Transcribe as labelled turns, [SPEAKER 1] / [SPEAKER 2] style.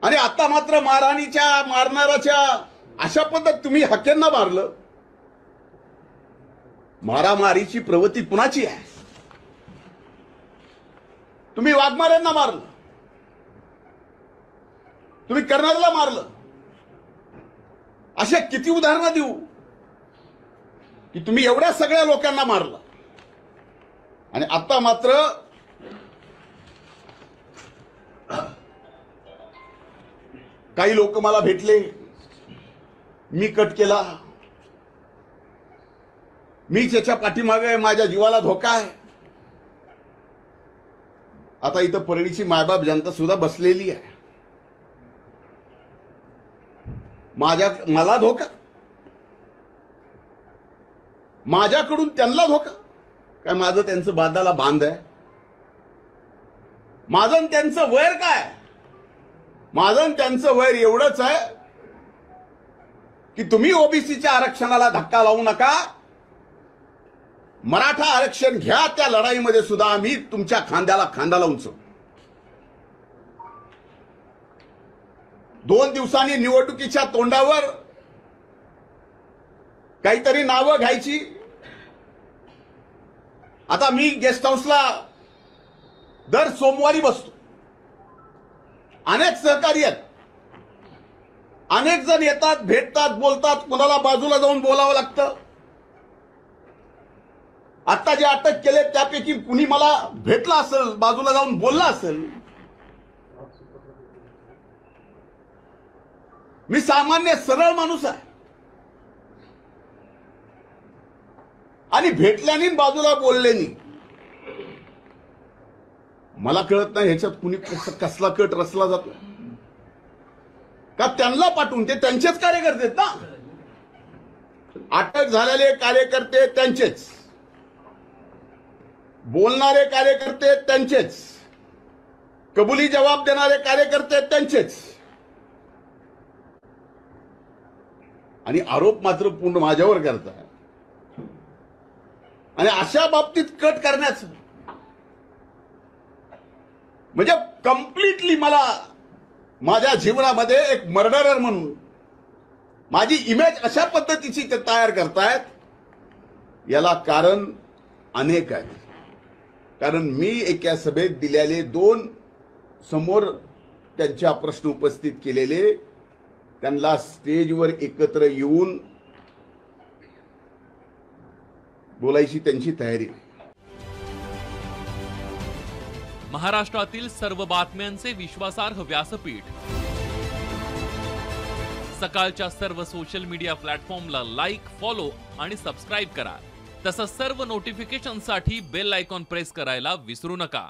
[SPEAKER 1] आणि आता मात्र मारहाणीच्या मारणाराच्या अशा पद्धत तुम्ही हक्यांना मारलं। मारामारीची प्रवृत्ती कुणाची आहे? तुम्ही वाघमाऱ्यांना मारलं, तुम्ही कर्नालला मारलं। अशा किती उदाहरणं देऊ की तुम्ही एवढ्या सगळ्या लोकांना मारलं आणि आता मात्र काही लोक मला भेटले, मी कट केला, मी त्याच्या पाठीमागे, माझ्या जीवाला धोका आहे। आता इथं परळीची मायबाप जनता सुद्धा बसलेली आहे, मला धोका, माझ्याकडून त्यांना धोका काय? माझं त्यांचं बांधाला बांध आहे? माझं आणि त्यांचं वैर काय? माझं आणि त्यांचं वैर एवढंच आहे की तुम्ही ओबीसीच्या आरक्षणाला धक्का लावू नका, मराठा आरक्षण घ्या। त्या लढाईमध्ये सुद्धा आम्ही तुमच्या खांद्याला खांदा लावून चढू। 2 दिवसांनी निवडणुकीच्या तोंडावर काहीतरी नावं घ्यायची। आता मी गेस्ट हाऊसला दर सोमवारी बसतो, अनेक सहकारी आहेत, अनेक जण येतात, भेटतात, बोलतात, कुणाला बाजूला जाऊन बोलावं लागतं। आता जे अटक केले त्यापैकी कुणी मला भेटला असेल, बाजूला जाऊन बोलला असेल। मी सामान्य सरळ माणूस आहे आणि भेटल्याने बाजूला बोलल्याने मला कळत नाही ह्याच्यात कुणी कसला कट रचला जातो का? त्यांना पाठवून ते त्यांचेच कार्यकर्ते आहेत ना। अटक झालेले कार्यकर्ते त्यांचेच, बोलणारे कार्यकर्ते त्यांचेच, कबुली जबाब देणारे कार्यकर्ते त्यांचेच, आणि आरोप मात्र पूर्ण माझ्यावर करतात। आणि अशा बाबतीत कट करण्याचं म्हणजे कम्प्लिटली मला माझ्या जीवनामध्ये एक मर्डरर म्हणून माझी इमेज अशा पद्धतीची ते तयार करतायत। याला कारण अनेक आहेत। कारण मी एका सभेत दिलेले 2 समोर त्यांच्या प्रश्न उपस्थित केलेले, त्यांना स्टेजवर एकत्र येऊन बोलायची त्यांची तयारी नाही।
[SPEAKER 2] महाराष्ट्रातील सर्व बातम्यांचे विश्वासार्ह व्यासपीठ, सकाळच्या सर्व सोशल मीडिया प्लॅटफॉर्मला लाईक, फॉलो आणि सबस्क्राईब करा। तसंच सर्व नोटिफिकेशनसाठी बेल आयकॉन प्रेस करायला विसरू नका।